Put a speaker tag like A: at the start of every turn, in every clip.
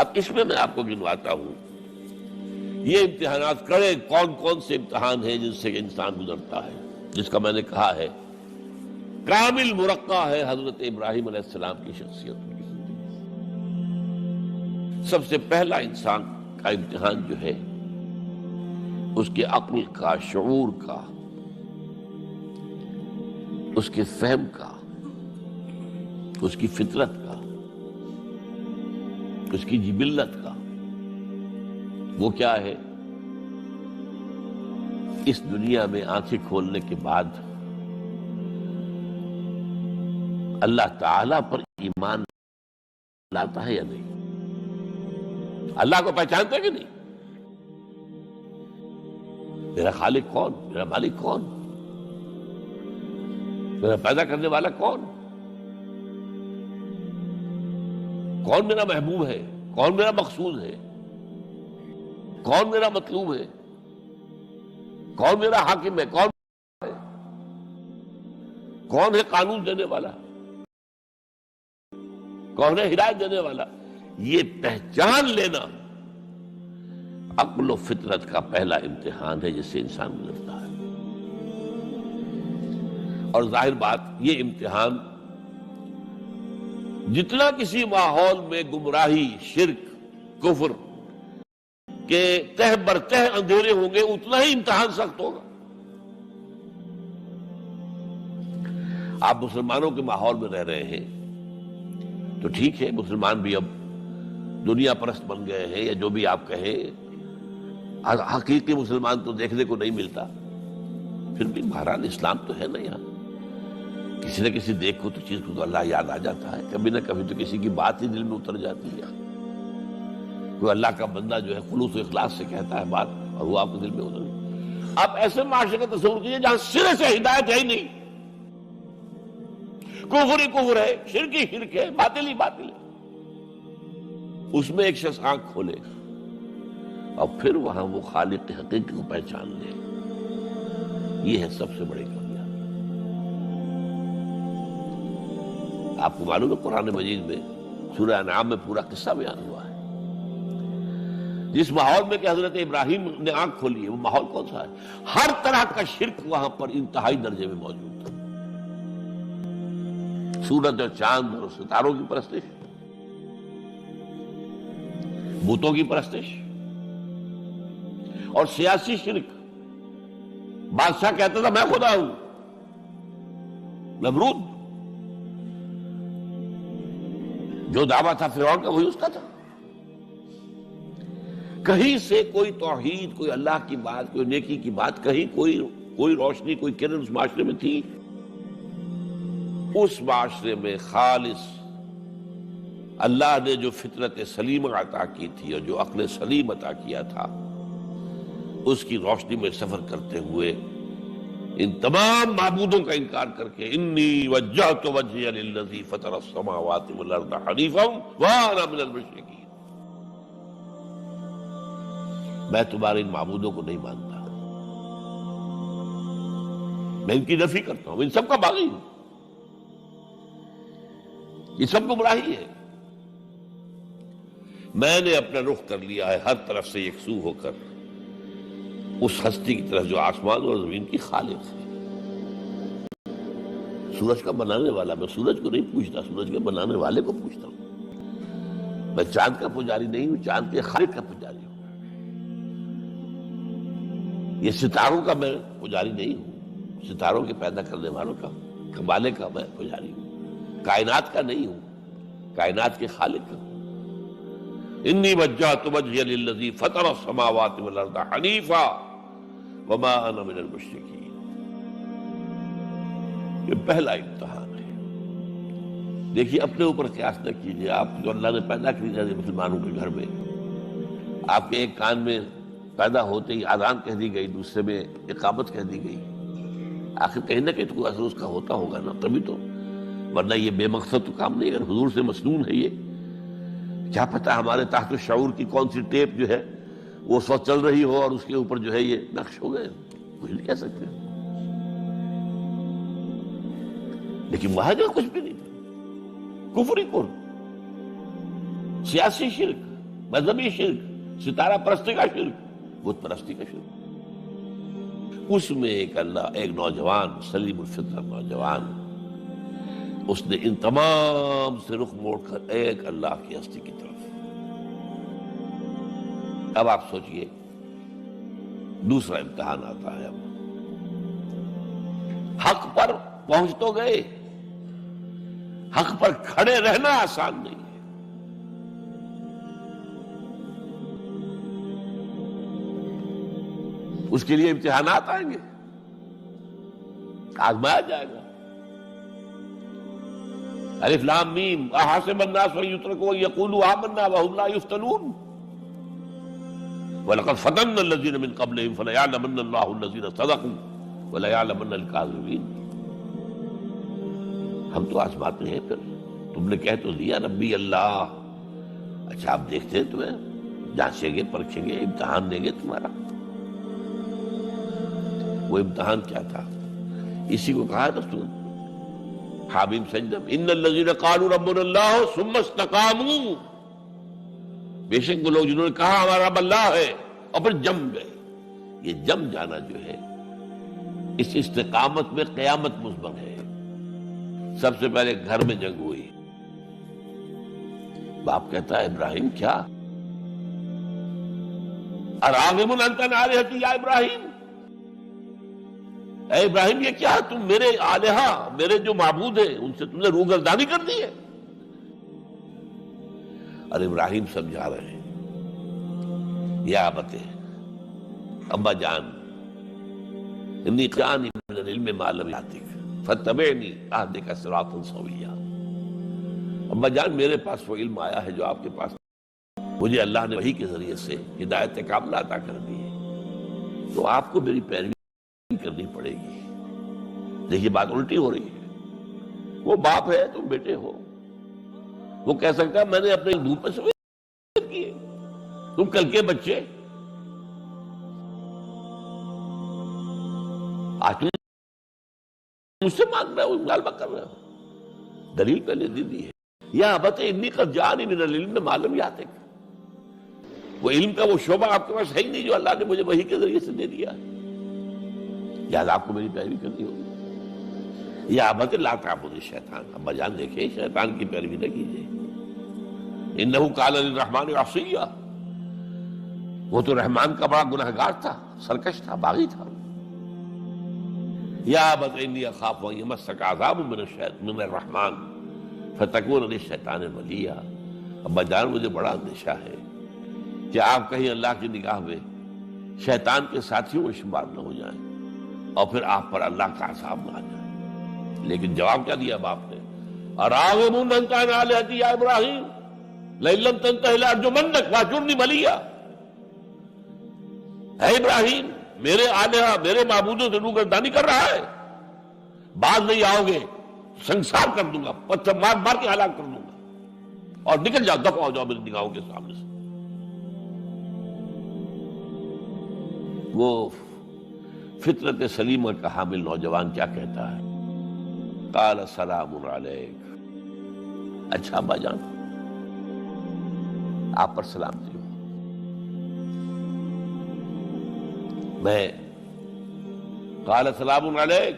A: اب اس میں آپ کو گنواتا ہوں یہ امتحانات کڑے کون کون سے امتحان ہیں جن سے انسان گزرتا ہے، جس کا میں نے کہا ہے کامل مرقع ہے حضرت ابراہیم علیہ السلام کی شخصیت میں۔ سب سے پہلا انسان کا امتحان جو ہے اس کے عقل کا، شعور کا، اس کے فہم کا، اس کی فطرت کا، اس کی جبلت کا، وہ کیا ہے؟ اس دنیا میں آنکھیں کھولنے کے بعد اللہ تعالی پر ایمان لاتا ہے یا نہیں؟ اللہ کو پہچانتا ہے کہ نہیں؟ میرا خالق کون؟ میرا مالک کون؟ میرا پیدا کرنے والا کون؟ کون میرا محبوب ہے؟ کون میرا مقصود ہے؟ کون میرا مطلوب ہے؟ کون میرا حاکم ہے؟ کون ہے قانون دینے والا؟ کون ہے ہدایت دینے والا؟ یہ پہچان لینا عقل و فطرت کا پہلا امتحان ہے جس سے انسان گزرتا ہے۔ اور ظاہر بات یہ امتحان جتنا کسی ماحول میں گمراہی، شرک، کفر کے تہ بر تہ اندھیرے ہوں گے اتنا ہی امتحان سخت ہوگا۔ آپ مسلمانوں کے ماحول میں رہ رہے ہیں تو ٹھیک ہے، مسلمان بھی اب دنیا پرست بن گئے ہیں یا جو بھی آپ کہیں، حقیقی مسلمان تو دیکھنے کو نہیں ملتا، پھر بھی بہرحال اسلام تو ہے نا یہاں۔ کسی نہ کسی دیکھو تو چیز کو تو اللہ یاد آ جاتا ہے، کبھی نہ کبھی تو کسی کی بات ہی دل میں اتر جاتی ہے، کوئی اللہ کا بندہ جو ہے خلوص و اخلاص سے کہتا ہے بات اور وہ آپ کے دل میں اتر گئی۔ آپ ایسے معاشرے کا تصور کیجیے جہاں سرے سے ہدایت ہے ہی نہیں، کفر ہی کفر ہے، شرک ہی شرک ہے، باطل ہی باطل ہے، اس میں ایک شخص آنکھ کھولے اور پھر وہاں وہ خالق حقیقی کو پہچان لے، یہ ہے سب سے بڑی کامیابی۔ آپ کو معلوم ہے قرآن مجید میں سورہ انعام میں پورا قصہ بیان ہوا ہے۔ جس ماحول میں کہ حضرت ابراہیم نے آنکھ کھولی ہے وہ ماحول کون سا ہے؟ ہر طرح کا شرک وہاں پر انتہائی درجے میں موجود تھا۔ سورج اور چاند اور ستاروں کی پرستش، بتوں کی پرستش، اور سیاسی شرک۔ بادشاہ کہتا تھا میں خدا ہوں، نمرود جو دعویٰ تھا فرعون کا وہی اس کا تھا۔ کہیں سے کوئی توحید، کوئی اللہ کی بات، کوئی نیکی کی بات، کہیں کوئی روشنی، کوئی کرن اس معاشرے میں تھی؟ اس معاشرے میں خالص اللہ نے جو فطرت سلیم عطا کی تھی اور جو عقل سلیم عطا کیا تھا، اس کی روشنی میں سفر کرتے ہوئے ان تمام معبودوں کا انکار کر کے انی وجہت وجہی للذی فطر السماوات والارض حنیفا وانا من المشرکین، میں تمہارے ان معبودوں کو نہیں مانتا، میں ان کی نفی کرتا ہوں، ان سب کا باغی ہوں، یہ سب گمراہی ہے، میں نے اپنا رخ کر لیا ہے ہر طرف سے یکسو ہو کر اس ہستی کی طرف جو آسمان اور زمین کی خالق ہے۔ سورج کا بنانے والا، میں سورج کو نہیں پوچھتا، سورج کے بنانے والے کو پوچھتا ہوں۔ میں چاند کا پجاری نہیں ہوں، چاند کے خالق کا پجاری ہوں۔ یہ ستاروں کا میں پجاری نہیں ہوں، ستاروں کے پیدا کرنے والوں کا، کمالے کا میں پجاری ہوں، کائنات کا نہیں ہوں، کائنات کے خالق کا۔ انی وجہت وجہی للذی فطر السماوات والارض حنیفا وما انا من المشرکین۔ یہ پہلا امتحان ہے۔ دیکھیے اپنے اوپر قیاس نہ کیجیے، آپ جو اللہ نے پیدا کیا مسلمانوں کے گھر میں، آپ کے ایک کان میں پیدا ہوتے ہی اذان کہہ دی گئی، دوسرے میں اقامت کہہ دی گئی، آخر کہیں نہ کہیں تو کوئی اثر اس کا ہوتا ہوگا نا، تبھی تو، ورنہ یہ بے مقصد تو کام نہیں ہے۔ اگر حضور سے مسنون ہے یہ، کیا پتہ ہمارے تحت الشعور کی کون سی ٹیپ جو ہے وہ اس وقت چل رہی ہو اور اس کے اوپر جو ہے یہ نقش ہو گئے، کچھ نہیں کہہ سکتے۔ لیکن وہاں جو کچھ بھی نہیں تھا، کفر ہی کفر، سیاسی شرک، مذہبی شرک، ستارہ پرستی کا شرک، بت پرستی کا شرک۔ اس میں ایک نوجوان سلیم الفطرت نوجوان، اس نے ان تمام سے رخ موڑ کر ایک اللہ کی ہستی کی طرف۔ اب آپ سوچئے دوسرا امتحان آتا ہے۔ اب حق پر پہنچ تو گئے، حق پر کھڑے رہنا آسان نہیں ہے۔ اس کے لیے امتحانات آئیں گے، آزمایا جائے گا۔ الف لام میم احسب الناس ان یترکوا ان یقولوا آمنا وهم لا یفتنون وَلَقَدْ فَتَنَّا الَّذِينَ مِن قَبْلِهِمْ فَلَيَعْلَمَنَّ اللَّهُ الَّذِينَ صَدَقُوا وَلَيَعْلَمَنَّ الْكَاذِبِينَ۔ ہم تو آزماتے ہیں، پھر تم نے کہہ تو دیا ربی اللہ، اچھا آپ دیکھتے ہیں، تمہیں جانچیں گے، پرکھیں گے، امتحان دیں گے تمہارا۔ وہ امتحان کیا تھا؟ اسی کو کہا رسول حامیم سجدم ان الذین قالوا ربنا اللہ ثم استقاموا، بے شک وہ لوگ جنہوں نے کہا ہمارا رب اللہ ہے اور پھر جم گئے۔ یہ جم جانا جو ہے اس استقامت میں قیامت مضمن ہے۔ سب سے پہلے گھر میں جنگ ہوئی، باپ کہتا ہے ابراہیم کیا اراغب انت عن آلہتی یا ابراہیم، اے ابراہیم یہ کیا تم میرے آلہہ، میرے جو معبود ہیں ان سے تم نے روگردانی کر دی ہے۔ اور ابراہیم سمجھا رہے ہیں یا ابت، ابا جان انی جانی من العلم ما لم یاتک فاتبعنی اہدک صراطا سویا۔ ابا جان میرے پاس وہ علم آیا ہے جو آپ کے پاس، مجھے اللہ نے وحی کے ذریعے سے ہدایت کاملہ عطا کر دی ہے، تو آپ کو میری پیروی کرنی پڑے گی۔ دیکھیے بات الٹی ہو رہی ہے، وہ باپ ہے تم بیٹے ہو، وہ کہہ سکتا ہے میں نے اپنے دودھ پہ سوے کیے، تم کل کے بچے، آج تم مجھ سے مانگ رہے ہو، مطالبہ کر رہے ہو، دلیل پہلے دے دی ہے۔ یا ابت انی قد جانی من العلم ما لم یاتک، وہ علم کا وہ شعبہ آپ کے پاس ہے ہی نہیں جو اللہ نے مجھے وحی کے ذریعے سے دے دیا ہے، یاد آپ کو میری پیروی کرنی ہوگی۔ یا ابت لا تعبد الشیطان، ابا جان دیکھیں شیطان کی پیروی نہ کیجیے، انہ کان للرحمن عصیا، وہ تو رحمان کا بڑا گنہگار تھا، سرکش تھا، باغی تھا۔ یا ابت انی اخاف ان یمسک عذاب من الرحمن فتکون للشیطان ولیا، ابا جان مجھے بڑا اندیشہ ہے کہ آپ کہیں اللہ کی نگاہ میں شیطان کے ساتھیوں میں شمار نہ ہو جائیں اور پھر آپ پر اللہ کا عذاب نہ آ جائے۔ لیکن جواب کیا دیا باپ نے؟ اراغب انت عن آلہتی یا ابراہیم لئن لم تنتہ لارجمنک واہجرنی ملیا، اے ابراہیم میرے آلہہ، میرے معبودوں سے روگردانی کر رہا ہے، باز نہیں آؤ گے سنسار کر دوں گا، پتھر مار مار کے ہلاک کر دوں گا، اور نکل جاؤ، دفع ہو جاؤ میری نگاہوں کے سامنے سے۔ وہ فطرت سلیمہ کا حامل نوجوان کیا کہتا ہے؟ قال سلام علیک، اچھا ابا جان آپ پر سلامتی ہو، میں قال سلام علیک،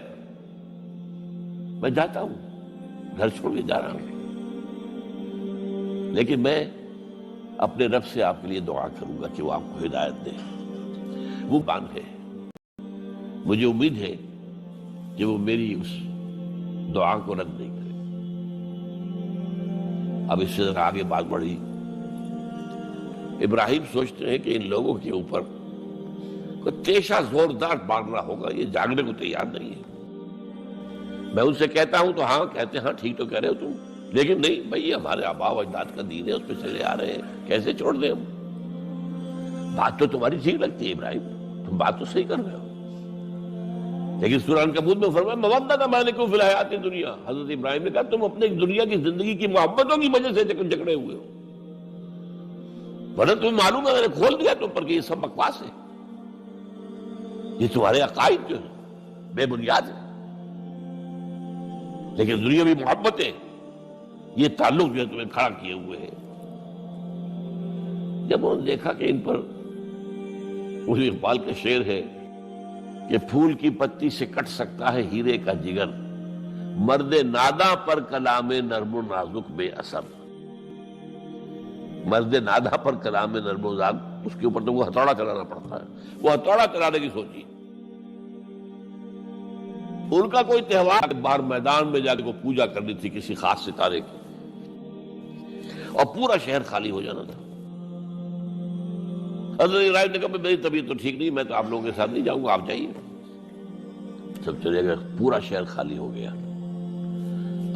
A: میں جاتا ہوں، گھر چھوڑ کے جا رہا ہوں، لیکن میں اپنے رب سے آپ کے لیے دعا کروں گا کہ وہ آپ کو ہدایت دے۔ وہ بان ہے، مجھے امید ہے کہ وہ میری اس دعا کو رد نہیں کرے۔ اب اس سے آگے بات بڑھی، ابراہیم سوچتے ہیں کہ ان لوگوں کے اوپر کوئی تیشہ زوردار مارنا ہوگا، یہ جاگنے کو تیار نہیں ہے۔ میں ان سے کہتا ہوں تو ہاں کہتے ہیں، ہاں ٹھیک تو کہہ رہے ہو تم، لیکن نہیں بھائی یہ ہمارے آباء و اجداد کا دین ہے، اس پہ چلے آ رہے ہیں، کیسے چھوڑ دیں ہم؟ بات تو تمہاری ٹھیک لگتی ہے ابراہیم، تم بات تو صحیح کر رہے ہو، لیکن سورہ عنکبوت میں فرمایا مودۃ بینکم فی الحیاۃ الدنیا، حضرت ابراہیم نے کہا تم اپنے دنیا کی زندگی کی محبتوں کی وجہ سے جھگڑے ہوئے ہو، ورنہ تمہیں معلوم ہے میں نے کھول دیا تم پر کہ یہ سب بکواس ہے، یہ تمہارے عقائد جو ہیں بے بنیاد ہے، لیکن دنیاوی محبتیں یہ تعلق جو ہے تمہیں کھڑا کیے ہوئے ہیں۔ جب انہوں نے دیکھا کہ ان پر اسی اقبال کا شعر ہے کہ پھول کی پتی سے کٹ سکتا ہے ہیرے کا جگر، مرد ناداں پر کلام نرم و نازک بے اثر. مرد ناداں پر کلام نرم و نازک، اس کے اوپر تو وہ ہتھوڑا چلانا پڑتا ہے. وہ ہتھوڑا چلانے کی سوچی. ان کا کوئی تہوار باہر میدان میں جا کے وہ پوجا کرنی تھی کسی خاص ستارے کی، اور پورا شہر خالی ہو جانا تھا. حضرت ابراہیم نے کہا میری طبیعت تو ٹھیک نہیں، میں تو آپ لوگوں کے ساتھ نہیں جاؤں گا، آپ جائیے. سب چلے گئے، پورا شہر خالی ہو گیا.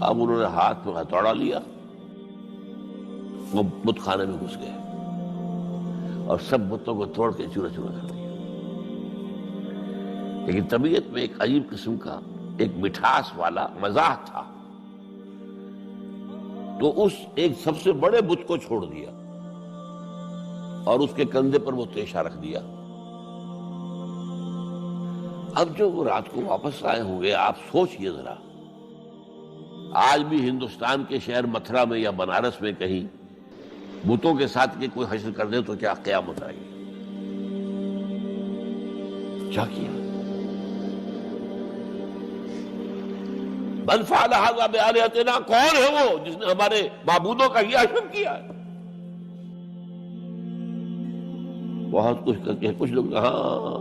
A: اب انہوں نے ہاتھ میں ہتھوڑا لیا، وہ بت خانے میں گھس گئے اور سب بتوں کو توڑ کے چورا چورا کر دیا. لیکن طبیعت میں ایک عجیب قسم کا ایک مٹھاس والا مزاح تھا، تو اس ایک سب سے بڑے بت کو چھوڑ دیا اور اس کے کندھے پر وہ تیشہ رکھ دیا. اب جو وہ رات کو واپس آئے ہوں گے، آپ سوچئے ذرا، آج بھی ہندوستان کے شہر متھرا میں یا بنارس میں کہیں بتوں کے ساتھ کے کوئی حشر کر دے تو کیا قیامت آئے گی. کیا کیا؟ من فعل ھذا بآلہتنا، کون ہے وہ جس نے ہمارے معبودوں کا یہ حشر کیا ہے؟ بہت کچھ کر کے کچھ لوگ، ہاں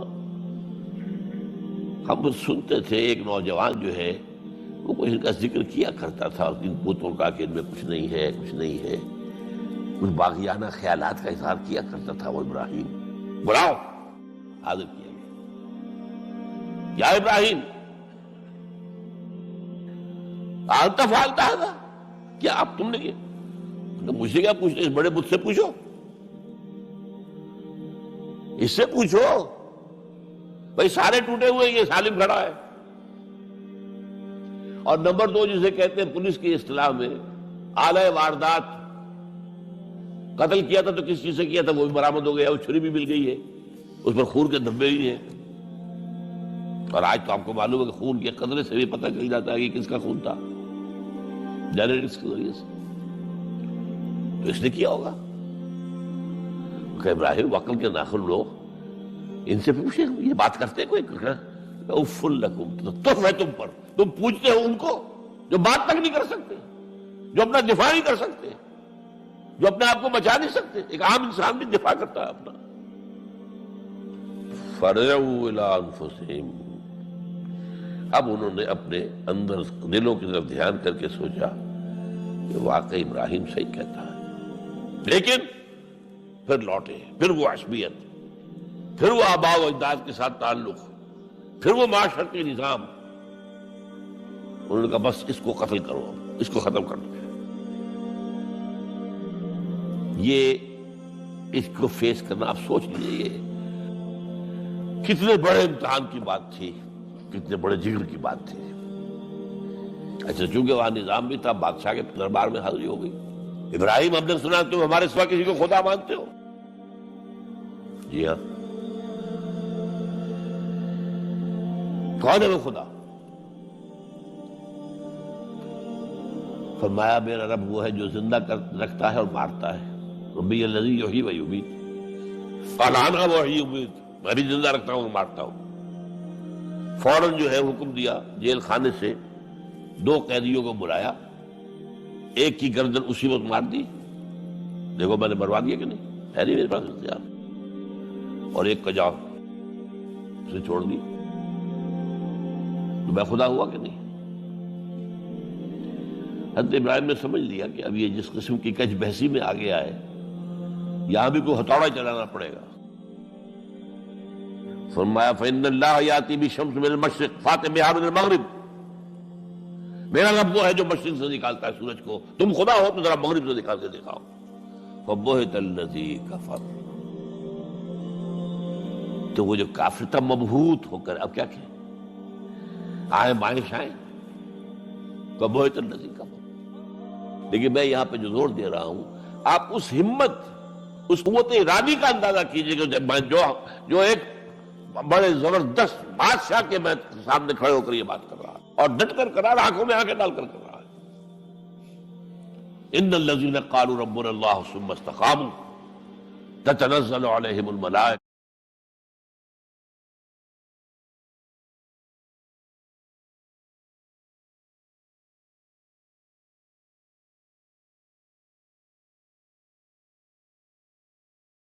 A: ہم سنتے تھے ایک نوجوان جو ہے وہ کوئی ان کا ذکر کیا کرتا تھا ان بتوں کا کہ ان میں کچھ نہیں ہے، کچھ نہیں ہے، کچھ باغیانہ خیالات کا اظہار کیا کرتا تھا. وہ ابراہیم بلاؤ، حاضر کیا گیا. یا ابراہیم انت فعلت ھذا، کیا اب تم نے کیا؟ مجھ سے کیا پوچھتے، اس بڑے بت سے پوچھو، اس سے پوچھو. بھائی سارے ٹوٹے ہوئے، یہ سالم کھڑا ہے. اور نمبر 2 جسے کہتے ہیں پولیس کی اصطلاح میں آلہ واردات، قتل کیا تھا تو کس چیز سے کیا تھا وہ بھی برآمد ہو گیا، وہ چھری بھی مل گئی ہے، اس پر خون کے دھبے بھی ہیں. اور آج تو آپ کو معلوم ہے کہ خون کے قطرے سے بھی پتہ چل جاتا ہے کہ کس کا خون تھا، جینیٹکس کے ذریعے سے. تو اس نے کیا ہوگا. کہ ابراہیم وقل کے ناخن لوگ ان سے پوچھے، یہ بات کرتے کوئی؟ اف لکم، تم ہے تم پر، تم پوچھتے ہو ان کو جو بات تک نہیں کر سکتے، جو اپنا دفاع نہیں کر سکتے، جو اپنے آپ کو بچا نہیں سکتے. ایک عام انسان بھی دفاع کرتا ہے اپنا. فرجعوا الی انفسہم، اب انہوں نے اپنے اندر دلوں کی طرف دھیان کر کے سوچا کہ واقعی ابراہیم صحیح کہتا ہے. لیکن پھر لوٹے، پھر وہ عصبیت، پھر وہ آباء و اجداد کے ساتھ تعلق، پھر وہ معاشرتی نظام. انہوں نے کہا بس اس کو قتل کرو، اس کو ختم کر دو. یہ اس کو فیس کرنا، آپ سوچ لیجیے یہ کتنے بڑے امتحان کی بات تھی، کتنے بڑے جگر کی بات تھی. اچھا چونکہ وہاں نظام بھی تھا، بادشاہ کے دربار میں حاضری ہو گئی. ابراہیم ہم نے سنا تم ہمارے سوا کسی کو خدا مانتے ہو؟ جی ہاں. کون ہے وہ خدا؟ فرمایا میرا رب وہ ہے جو زندہ رکھتا ہے اور مارتا ہے. ربی الذی یحیی و یمیت، قال انا احیی و امیت، میں بھی زندہ رکھتا ہوں اور مارتا ہوں. فوراً جو ہے حکم دیا، جیل خانے سے 2 قیدیوں کو بلایا، ایک کی گردن اسی وقت مار دی، دیکھو میں نے مروا دیا کہ نہیں، ہے نہیں میرے پاس اختیار. اور ایک کا جاؤ اسے چھوڑ دی. تو میں خدا ہوا کہ نہیں؟ حضرت ابراہیم نے سمجھ لیا کہ اب یہ جس قسم کی کج بحثی میں آ گیا ہے، یہاں بھی کوئی ہتھوڑا چلانا پڑے گا. فرمایا فإن اللہ یاتی بالشمس من المشرق فأت بہا من المغرب، میرا رب وہ ہے جو مشرق سے نکالتا ہے سورج کو، تم خدا ہو تو ذرا مغرب سے نکال کے دکھاؤ. فبہت الذی کفر، تو وہ جو کافر تھا مبہوت ہو کر اب کیا کہ آئے بائیں شائیں، فبہت الذی کفر. لیکن میں یہاں پہ جو زور دے رہا ہوں، آپ اس ہمت، اس قوت ارادی کا اندازہ کیجئے کہ جو ایک بڑے زبردست بادشاہ کے میں سامنے کھڑے ہو کر یہ بات کر رہا ہے، اور ڈٹ کر کر رہا، آنکھوں میں آنکھیں ڈال کر کر رہا ہے. ان الذین قالوا ربنا اللہ ثم استقاموا تتنزل علیہم الملائکہ